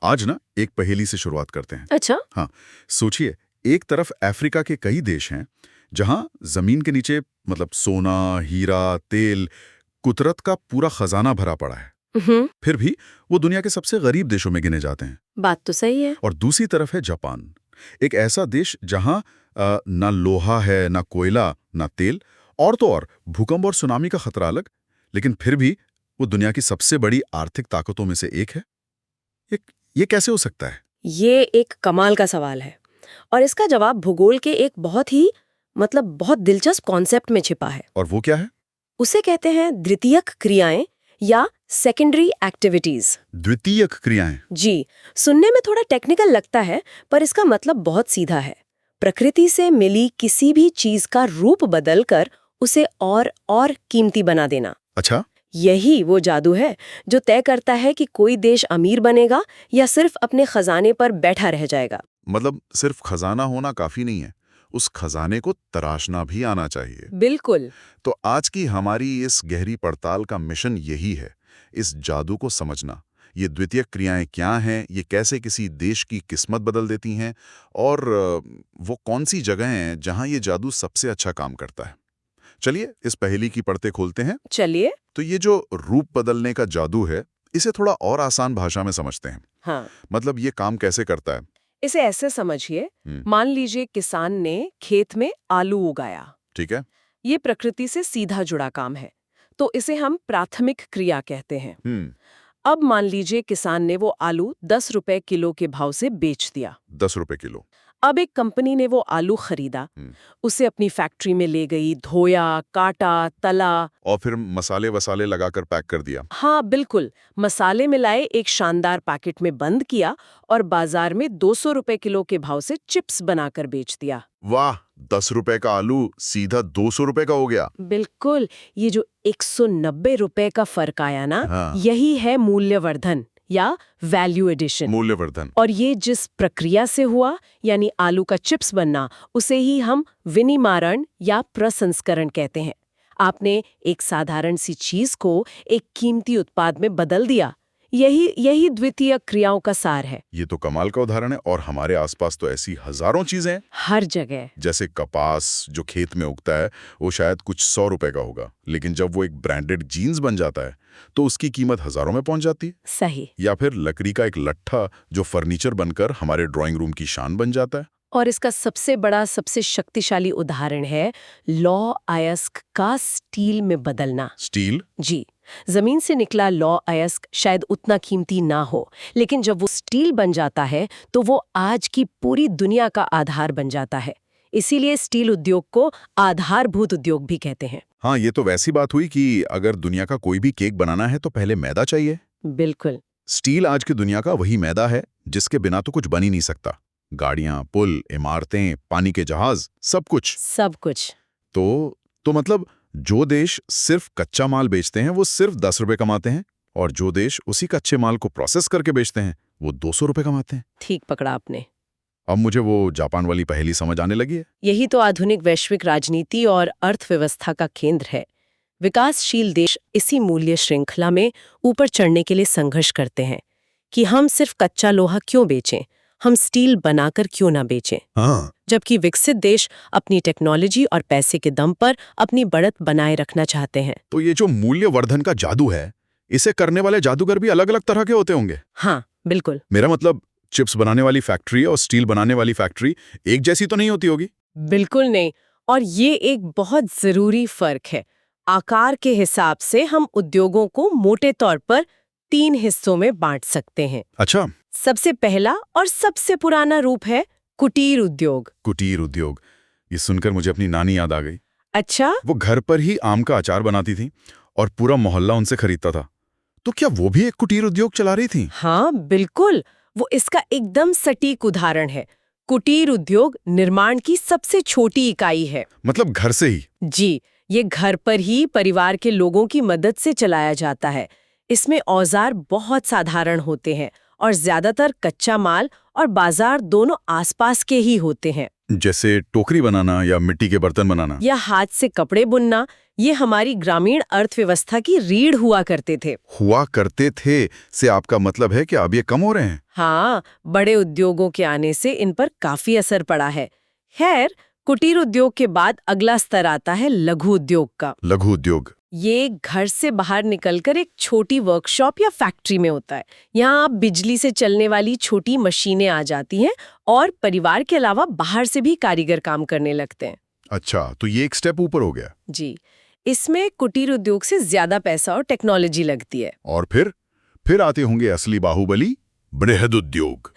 आज ना एक पहेली से शुरुआत करते हैं। अच्छा। हाँ, सोचिए, एक तरफ अफ्रीका के कई देश हैं जहां जमीन के नीचे मतलब सोना, हीरा, तेल, कुदरत का पूरा खजाना भरा पड़ा है। फिर भी वो दुनिया के सबसे गरीब देशों में गिने जाते हैं। बात तो सही है। और दूसरी तरफ है जापान, एक ऐसा देश जहां ना लोहा है, ना कोयला, ना तेल, और तो और भूकंप और सुनामी का खतरा अलग, लेकिन फिर भी वो दुनिया की सबसे बड़ी आर्थिक ताकतों में से एक है। ये ये कैसे हो सकता है? ये एक कमाल का सवाल है और इसका जवाब भूगोल के एक बहुत दिलचस्प कॉन्सेप्ट में छिपा है। और वो क्या है? उसे कहते हैं द्वितीयक क्रियाएं या सेकेंडरी एक्टिविटीज। द्वितीयक क्रियाएं? जी, सुनने में थोड़ा टेक्निकल लगता है, पर इसका मतलब बहुत सीधा है। प्रकृति से मिली किसी भी चीज का रूप बदलकर उसे और कीमती बना देना। अच्छा। यही वो जादू है जो तय करता है कि कोई देश अमीर बनेगा या सिर्फ अपने खजाने पर बैठा रह जाएगा। मतलब सिर्फ खजाना होना काफी नहीं है, उस खजाने को तराशना भी आना चाहिए। बिल्कुल। तो आज की हमारी इस गहरी पड़ताल का मिशन यही है, इस जादू को समझना। ये द्वितीयक क्रियाएं क्या हैं, ये कैसे किसी देश की किस्मत बदल देती हैं, और वो कौन सी जगह हैं जहां ये जादू सबसे अच्छा काम करता है। चलिए इस पहेली की पड़ते खोलते हैं। चलिए। तो ये जो रूप बदलने का जादू है, इसे थोड़ा और आसान भाषा में समझते हैं। हाँ, मतलब ये काम कैसे करता है? इसे ऐसे समझिए, मान लीजिए किसान ने खेत में आलू उगाया। ठीक है। ये प्रकृति से सीधा जुड़ा काम है, तो इसे हम प्राथमिक क्रिया कहते हैं। अब मान लीजिए किसान ने वो आलू 10 रुपए किलो के भाव से बेच दिया। 10 रुपए किलो। अब एक कंपनी ने वो आलू खरीदा, उसे अपनी फैक्ट्री में ले गई, धोया, काटा, तला और फिर मसाले वसाले लगाकर पैक कर दिया। हाँ बिल्कुल, मसाले मिलाए, एक शानदार पैकेट में बंद किया और बाजार में 200 रुपए किलो के भाव से चिप्स बनाकर बेच दिया। वाह, 10 रुपए का आलू सीधा 200 रुपए का हो गया। बिल्कुल, ये जो 190 रुपए का फर्क आया ना, हाँ। यही है मूल्यवर्धन या वैल्यू एडिशन। मूल्यवर्धन। और ये जिस प्रक्रिया से हुआ, यानी आलू का चिप्स बनना, उसे ही हम विनिमारण या प्रसंस्करण कहते हैं। आपने एक साधारण सी चीज को एक कीमती उत्पाद में बदल दिया। यही द्वितीय क्रियाओं का सार है। ये तो कमाल का उदाहरण है, और हमारे आसपास तो ऐसी हजारों चीजें हैं। हर जगह। जैसे कपास जो खेत में उगता है, वो शायद कुछ 100 रुपए का होगा, लेकिन जब वो एक ब्रांडेड जीन्स बन जाता है तो उसकी कीमत हजारों में पहुंच जाती है। सही। या फिर लकड़ी का एक लट्ठा जो फर्नीचर बनकर हमारे ड्राइंग रूम की शान बन जाता है। और इसका सबसे बड़ा, सबसे शक्तिशाली उदाहरण है लौ अयस्क का स्टील में बदलना। स्टील? जी, जमीन से निकला लौ अयस्क शायद उतना कीमती ना हो, लेकिन जब वो स्टील बन जाता है तो वो आज की पूरी दुनिया का आधार बन जाता है। इसीलिए स्टील उद्योग को आधारभूत उद्योग भी कहते हैं। हाँ, ये तो वैसी बात हुई कि अगर दुनिया का कोई भी केक बनाना है तो पहले मैदा चाहिए। बिल्कुल। स्टील आज की दुनिया का वही मैदा है जिसके बिना तो कुछ बन ही नहीं सकता। गाड़ियां, पुल, इमारतें, पानी के जहाज, सब कुछ। तो मतलब जो देश सिर्फ कच्चा माल बेचते हैं वो सिर्फ 10 रुपए कमाते हैं, और जो देश उसी कच्चे माल को प्रोसेस करके बेचते हैं वो 200 रुपए कमाते हैं। ठीक पकड़ा आपने। अब मुझे वो जापान वाली पहेली समझ आने लगी है। यही तो आधुनिक वैश्विक राजनीति और अर्थव्यवस्था का केंद्र है। विकासशील देश इसी मूल्य श्रृंखला में ऊपर चढ़ने के लिए संघर्ष करते हैं कि हम सिर्फ कच्चा लोहा क्यों बेचें, हम स्टील बनाकर क्यों ना बेचें। हाँ। जबकि विकसित देश अपनी टेक्नोलॉजी और पैसे के दम पर अपनी बढ़त बनाए रखना चाहते हैं। तो ये जो मूल्यवर्धन का जादू है, इसे करने वाले जादूगर भी अलग अलग तरह के होते होंगे। हाँ बिल्कुल। मेरा मतलब चिप्स बनाने वाली फैक्ट्री और स्टील बनाने वाली फैक्ट्री एक जैसी तो नहीं होती होगी? बिल्कुल नहीं। और ये एक बहुत जरूरी फर्क है। आकार के हिसाब से हम उद्योगों को मोटे तौर पर 3 हिस्सों में बांट सकते हैं। अच्छा। सबसे पहला और सबसे पुराना रूप है कुटीर उद्योग। कुटीर उद्योग, ये सुनकर मुझे अपनी नानी याद आ गई। अच्छा। वो घर पर ही आम का अचार बनाती थी और पूरा मोहल्ला उनसे खरीदता था। तो क्या वो भी एक कुटीर उद्योग चला रही थी? हाँ बिल्कुल, वो इसका एकदम सटीक उदाहरण है। कुटीर उद्योग निर्माण की सबसे छोटी इकाई है। मतलब घर से ही? जी, ये घर पर ही परिवार के लोगों की मदद से चलाया जाता है। इसमें औजार बहुत साधारण होते हैं और ज्यादातर कच्चा माल और बाजार दोनों आसपास के ही होते हैं। जैसे टोकरी बनाना या मिट्टी के बर्तन बनाना। या हाथ से कपड़े बुनना, ये हमारी ग्रामीण अर्थव्यवस्था की रीढ़ हुआ करते थे। हुआ करते थे से आपका मतलब है कि अब ये कम हो रहे हैं? हाँ, बड़े उद्योगों के आने से इन पर काफी असर पड़ा है। खैर, कुटीर उद्योग के बाद अगला स्तर आता है लघु उद्योग का। लघु उद्योग? ये घर से बाहर निकलकर एक छोटी वर्कशॉप या फैक्ट्री में होता है। यहाँ आप बिजली से चलने वाली छोटी मशीनें आ जाती हैं और परिवार के अलावा बाहर से भी कारीगर काम करने लगते हैं। अच्छा, तो ये एक स्टेप ऊपर हो गया। जी, इसमें कुटीर उद्योग से ज्यादा पैसा और टेक्नोलॉजी लगती है। और फिर आते होंगे असली बाहुबली, बृहद उद्योग।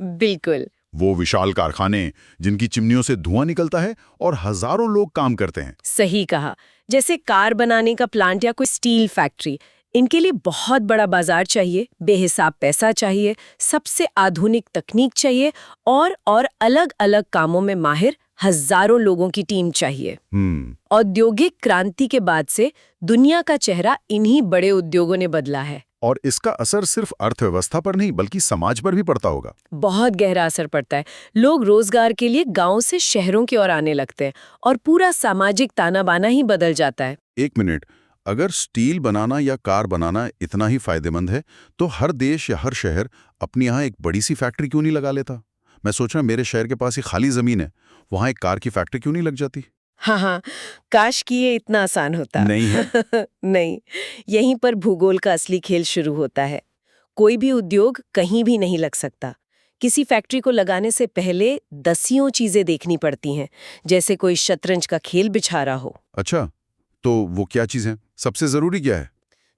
बिल्कुल। वो विशाल कारखाने जिनकी चिमनियों से धुआं निकलता है और हजारों लोग काम करते हैं। सही कहा। जैसे कार बनाने का प्लांट या कोई स्टील फैक्ट्री, इनके लिए बहुत बड़ा बाजार चाहिए, बेहिसाब पैसा चाहिए, सबसे आधुनिक तकनीक चाहिए और अलग अलग कामों में माहिर हजारों लोगों की टीम चाहिए। औद्योगिक क्रांति के बाद से दुनिया का चेहरा इन्हीं बड़े उद्योगों ने बदला है। और इसका असर सिर्फ अर्थव्यवस्था पर नहीं बल्कि समाज पर भी पड़ता होगा। बहुत गहरा असर पड़ता है। लोग रोजगार के लिए गांव से शहरों की ओर आने लगते हैं और पूरा सामाजिक ताना बाना ही बदल जाता है। एक मिनट, अगर स्टील बनाना या कार बनाना इतना ही फायदेमंद है तो हर देश या हर शहर अपनी यहाँ एक बड़ी सी फैक्ट्री क्यों नहीं लगा लेता? मैं सोच रहा मेरे शहर के पास ही खाली जमीन है, वहां एक कार की फैक्ट्री क्यों नहीं लग जाती? हाँ, काश कि ये इतना आसान होता। नहीं है। नहीं, यहीं पर भूगोल का असली खेल शुरू होता है। कोई भी उद्योग कहीं भी नहीं लग सकता। किसी फैक्ट्री को लगाने से पहले दसियों चीजें देखनी पड़ती हैं, जैसे कोई शतरंज का खेल बिछा रहा हो। अच्छा, तो वो क्या चीज है? सबसे जरूरी क्या है?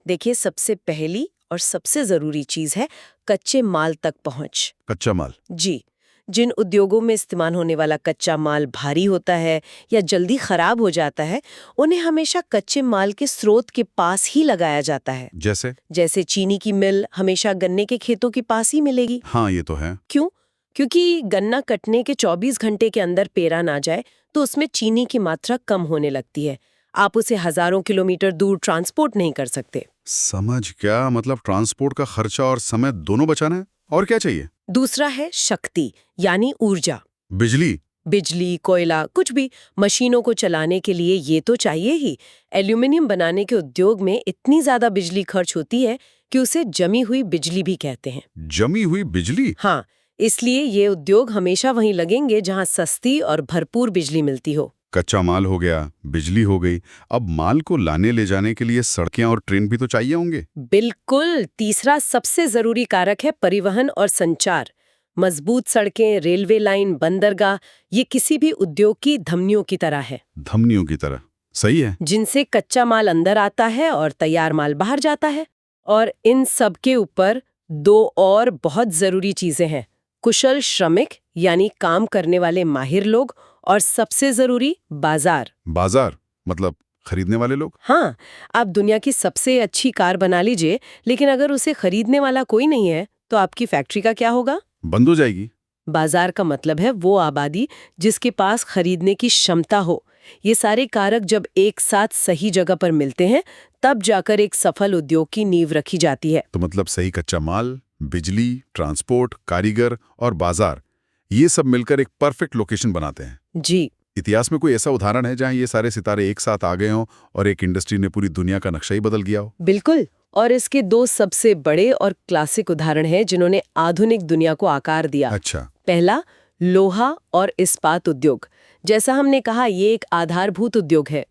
देखिए, सबसे पहली और सबसे जरूरी चीज है कच्चे माल तक पहुंच। कच्चा माल? जी, जिन उद्योगों में इस्तेमाल होने वाला कच्चा माल भारी होता है या जल्दी खराब हो जाता है, उन्हें हमेशा कच्चे माल के स्रोत के पास ही लगाया जाता है। जैसे चीनी की मिल हमेशा गन्ने के खेतों के पास ही मिलेगी। हाँ, ये तो है। क्यों? क्योंकि गन्ना कटने के 24 घंटे के अंदर पेरा ना जाए तो उसमें चीनी की मात्रा कम होने लगती है। आप उसे हजारों किलोमीटर दूर ट्रांसपोर्ट नहीं कर सकते। समझ गया, मतलब ट्रांसपोर्ट का खर्चा और समय दोनों बचाना है। और क्या चाहिए? दूसरा है शक्ति, यानी ऊर्जा। बिजली, कोयला, कुछ भी। मशीनों को चलाने के लिए ये तो चाहिए ही। एल्यूमिनियम बनाने के उद्योग में इतनी ज्यादा बिजली खर्च होती है कि उसे जमी हुई बिजली भी कहते हैं। जमी हुई बिजली? हाँ, इसलिए ये उद्योग हमेशा वहीं लगेंगे जहाँ सस्ती और भरपूर बिजली मिलती हो। कच्चा माल हो गया, बिजली हो गई, अब माल को लाने ले जाने के लिए सड़कें और ट्रेन भी तो चाहिए होंगे। बिल्कुल। तीसरा सबसे जरूरी कारक है परिवहन और संचार। मजबूत सड़कें, रेलवे लाइन, बंदरगाह, ये किसी भी उद्योग की धमनियों की तरह है। धमनियों की तरह? सही है। जिनसे कच्चा माल अंदर आता है और तैयार माल बाहर जाता है। और इन सब के ऊपर दो और बहुत जरूरी चीजें हैं: कुशल श्रमिक यानी काम करने वाले माहिर लोग, और सबसे जरूरी बाजार। बाजार मतलब खरीदने वाले लोग? हाँ, आप दुनिया की सबसे अच्छी कार बना लीजिए, लेकिन अगर उसे खरीदने वाला कोई नहीं है तो आपकी फैक्ट्री का क्या होगा? बंद हो जाएगी। बाजार का मतलब है वो आबादी जिसके पास खरीदने की क्षमता हो। ये सारे कारक जब एक साथ सही जगह पर मिलते हैं तब जाकर एक सफल उद्योग की नींव रखी जाती है। तो मतलब सही कच्चा माल, बिजली, ट्रांसपोर्ट, कारीगर और बाजार, ये सब मिलकर एक परफेक्ट लोकेशन बनाते हैं। जी। इतिहास में कोई ऐसा उदाहरण है जहां ये सारे सितारे एक साथ आ गए हों और एक इंडस्ट्री ने पूरी दुनिया का नक्शा ही बदल गया हो? बिल्कुल। और इसके दो सबसे बड़े और क्लासिक उदाहरण हैं जिन्होंने आधुनिक दुनिया को आकार दिया। अच्छा। पहला, लोहा और इस्पात उद्योग। जैसा हमने कहा, ये एक आधारभूत उद्योग है।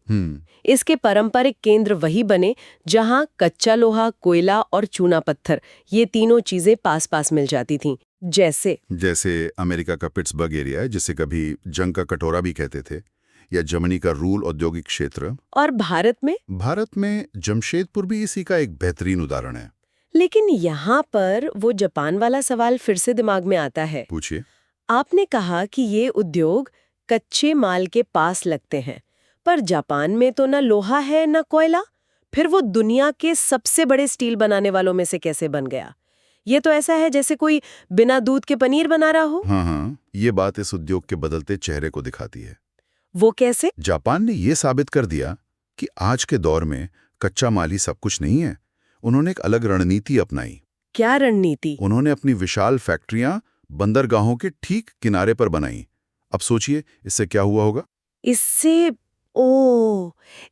इसके पारंपरिक केंद्र वही बने जहां कच्चा लोहा, कोयला और चूना पत्थर, ये तीनों चीजें पास पास मिल जाती थीं। जैसे अमेरिका का पिट्सबर्ग एरिया है, जिसे कभी जंग का कटोरा भी कहते थे, या जर्मनी का रूल औद्योगिक क्षेत्र। और भारत में जमशेदपुर भी इसी का एक बेहतरीन उदाहरण है। लेकिन यहाँ पर वो जापान वाला सवाल फिर से दिमाग में आता है। पूछिए। आपने कहा कि ये उद्योग कच्चे माल के पास लगते हैं, पर जापान में तो ना लोहा है ना कोयला, फिर वो दुनिया के सबसे बड़े स्टील बनाने वालों में से कैसे बन गया? ये तो ऐसा है जैसे कोई बिना दूध के पनीर बना रहा हो। हाँ, ये बात इस उद्योग के बदलते चेहरे को दिखाती है। वो कैसे? जापान ने ये साबित कर दिया कि आज के दौर में कच्चा माल ही सब कुछ नहीं है। उन्होंने एक अलग रणनीति अपनाई। क्या रणनीति? उन्होंने अपनी विशाल फैक्ट्रियां बंदरगाहों के ठीक किनारे पर बनाई। अब सोचिए इससे क्या हुआ होगा।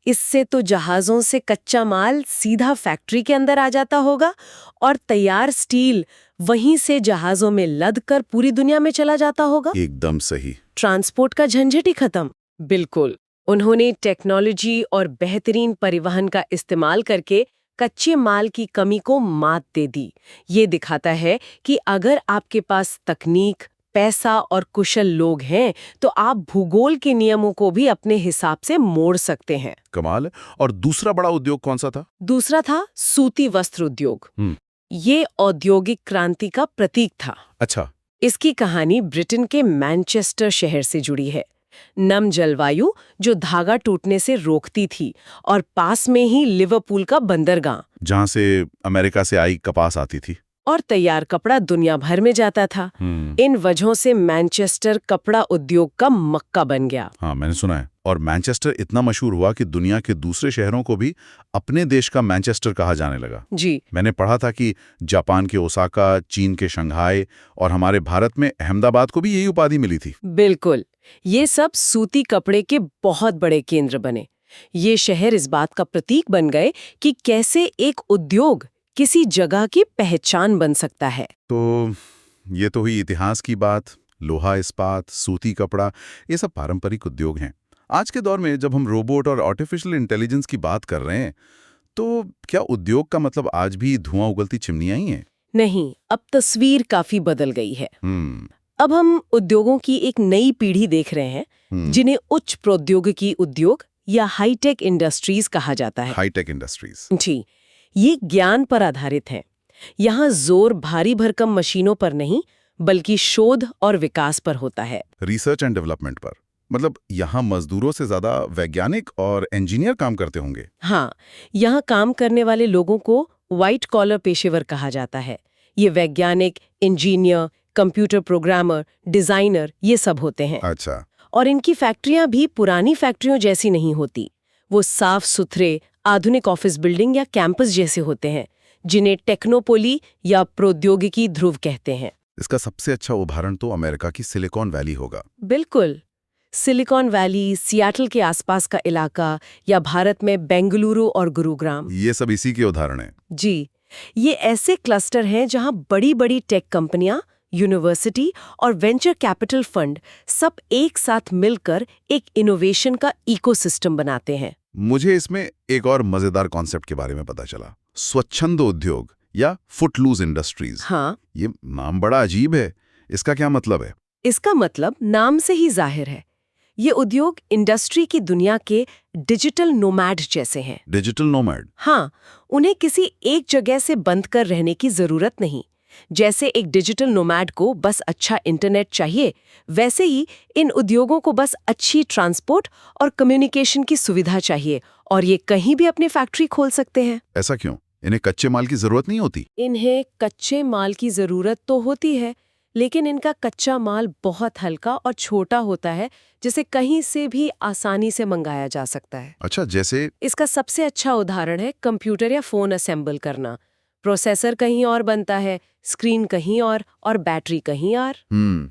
इससे तो जहाज़ों से कच्चा माल सीधा फैक्ट्री के अंदर आ जाता होगा और तैयार स्टील वहीं से जहाज़ों में लदकर पूरी दुनिया में चला जाता होगा। एकदम सही। ट्रांसपोर्ट का झंझट ही खत्म। बिल्कुल। उन्होंने टेक्नोलॉजी और बेहतरीन परिवहन का इस्तेमाल करके कच्चे माल की कमी को मात दे दी। ये दिखाता है कि अगर आपके पास तकनीक, पैसा और कुशल लोग हैं तो आप भूगोल के नियमों को भी अपने हिसाब से मोड़ सकते हैं। कमाल है। और दूसरा बड़ा उद्योग कौन सा था? दूसरा था सूती वस्त्र उद्योग। ये औद्योगिक क्रांति का प्रतीक था। अच्छा। इसकी कहानी ब्रिटेन के मैनचेस्टर शहर से जुड़ी है। नम जलवायु जो धागा टूटने से रोकती थी और पास में ही लिवरपूल का बंदरगाह, जहां से अमेरिका से आई कपास आती थी और तैयार कपड़ा दुनिया भर में जाता था। इन वजहों से मैनचेस्टर कपड़ा उद्योग का मक्का बन गया। हाँ, मैंने सुना है। और मैनचेस्टर इतना मशहूर हुआ कि दुनिया के दूसरे शहरों को भी अपने देश का मैनचेस्टर कहा जाने लगा। जी। मैंने पढ़ा था कि जापान के ओसाका, चीन के शंघाई और हमारे भारत में अहमदाबाद को भी यही उपाधि मिली थी। बिल्कुल। ये सब सूती कपड़े के बहुत बड़े केंद्र बने। ये शहर इस बात का प्रतीक बन गए कि कैसे एक उद्योग किसी जगह की पहचान बन सकता है। तो ये तो हुई इतिहास की बात। लोहा इस्पात, सूती कपड़ा, ये सब पारंपरिक उद्योग हैं। आज के दौर में जब हम रोबोट और आर्टिफिशियल इंटेलिजेंस की बात कर रहे हैं, तो क्या उद्योग का मतलब आज भी धुआं उगलती चिमनियां ही हैं? नहीं, अब तस्वीर काफी बदल गई है। अब हम उद्योगों की एक नई पीढ़ी देख रहे हैं, जिन्हें उच्च प्रौद्योगिकी उद्योग या हाईटेक इंडस्ट्रीज कहा जाता है। Hi tech industries. जी, ये ज्ञान पर आधारित है। यहाँ जोर भारी भरकम मशीनों पर नहीं, बल्कि शोध और विकास पर होता है। रिसर्च एंड डेवलपमेंट पर। मतलब यहाँ मजदूरों से ज्यादा वैज्ञानिक और इंजीनियर काम करते होंगे। हाँ, यहाँ काम करने वाले लोगों को व्हाइट कॉलर पेशेवर कहा जाता है। ये वैज्ञानिक, इंजीनियर, कंप्यूटर प्रोग्रामर, डिजाइनर, ये सब होते हैं। अच्छा। और इनकी फैक्ट्रियां भी पुरानी फैक्ट्रियों जैसी नहीं होती। वो साफ सुथरे, आधुनिक ऑफिस बिल्डिंग या कैंपस जैसे होते हैं, जिन्हें टेक्नोपोली या प्रौद्योगिकी ध्रुव कहते हैं। इसका सबसे अच्छा उदाहरण तो अमेरिका की सिलिकॉन वैली होगा। बिल्कुल। सिलिकॉन वैली, सियाटल के आसपास का इलाका, या भारत में बेंगलुरु और गुरुग्राम, ये सब इसी के उदाहरण हैं। जी, ये ऐसे क्लस्टर हैं जहां बड़ी-बड़ी टेक कंपनियां, यूनिवर्सिटी और वेंचर कैपिटल फंड सब एक साथ मिलकर एक इनोवेशन का इकोसिस्टम बनाते हैं। मुझे इसमें एक और मजेदार कॉन्सेप्ट के बारे में पता चला, स्वच्छंद उद्योग या फुटलूज इंडस्ट्रीज। हाँ, ये नाम बड़ा अजीब है। इसका क्या मतलब है? इसका मतलब नाम से ही जाहिर है। ये उद्योग इंडस्ट्री की दुनिया के डिजिटल नोमैड जैसे हैं। Digital nomad? हाँ, उन्हें किसी एक जगह से बंद कर रहने की जरूरत नहीं। जैसे एक डिजिटल नोमैड को बस अच्छा इंटरनेट चाहिए, वैसे ही इन उद्योगों को बस अच्छी ट्रांसपोर्ट और कम्युनिकेशन की सुविधा चाहिए, और ये कहीं भी अपनी फैक्ट्री खोल सकते हैं। ऐसा क्यों? इन्हें कच्चे माल की जरूरत नहीं होती? इन्हें कच्चे माल की जरूरत तो होती है, लेकिन इनका कच्चा माल बहुत हल्का और छोटा होता है, जिसे कहीं से भी आसानी से मंगाया जा सकता है। अच्छा, जैसे? इसका सबसे अच्छा उदाहरण है कंप्यूटर या फोन असेंबल करना। प्रोसेसर कहीं और बनता है, स्क्रीन कहीं और बैटरी कहीं और।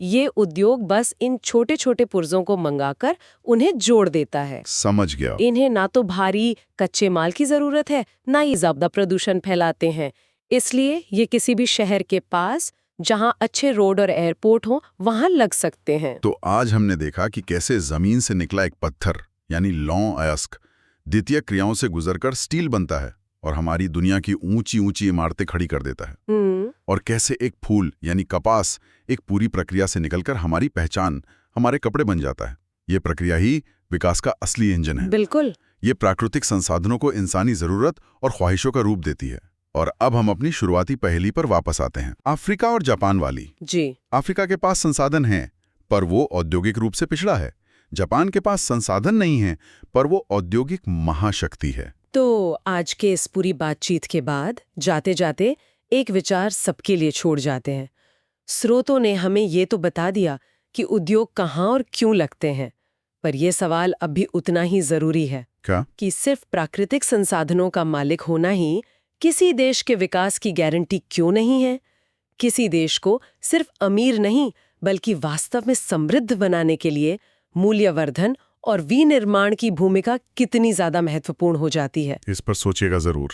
ये उद्योग बस इन छोटे छोटे पुर्जों को मंगाकर उन्हें जोड़ देता है। समझ गया। इन्हें ना तो भारी कच्चे माल की जरूरत है, ना ही ज्यादा प्रदूषण फैलाते हैं। इसलिए ये किसी भी शहर के पास जहां अच्छे रोड और एयरपोर्ट हो, वहां लग सकते हैं। तो आज हमने देखा कि कैसे जमीन से निकला एक पत्थर यानी लौह अयस्क द्वितीय क्रियाओं से गुजरकर स्टील बनता है और हमारी दुनिया की ऊंची ऊंची इमारतें खड़ी कर देता है। और कैसे एक फूल यानी कपास एक पूरी प्रक्रिया से निकलकर हमारी पहचान, हमारे कपड़े बन जाता है। ये प्रक्रिया ही विकास का असली इंजन है। बिल्कुल। ये प्राकृतिक संसाधनों को इंसानी जरूरत और ख्वाहिशों का रूप देती है। और अब हम अपनी शुरुआती पहेली पर वापस आते हैं, अफ्रीका और जापान वाली। जी। अफ्रीका के पास संसाधन हैं, पर वो औद्योगिक रूप से पिछड़ा है। जापान के पास संसाधन नहीं है, पर वो औद्योगिक महाशक्ति है। तो आज के इस पूरी बातचीत के बाद जाते जाते एक विचार सबके लिए छोड़ जाते हैं। स्रोतों ने हमें ये तो बता दिया कि उद्योग कहाँ और क्यों लगते हैं, पर यह सवाल अब भी उतना ही जरूरी है। क्या? कि सिर्फ प्राकृतिक संसाधनों का मालिक होना ही किसी देश के विकास की गारंटी क्यों नहीं है? किसी देश को सिर्फ अमीर नहीं, बल्कि वास्तव में समृद्ध बनाने के लिए मूल्यवर्धन और विनिर्माण की भूमिका कितनी ज्यादा महत्वपूर्ण हो जाती है। इस पर सोचिएगा जरूर।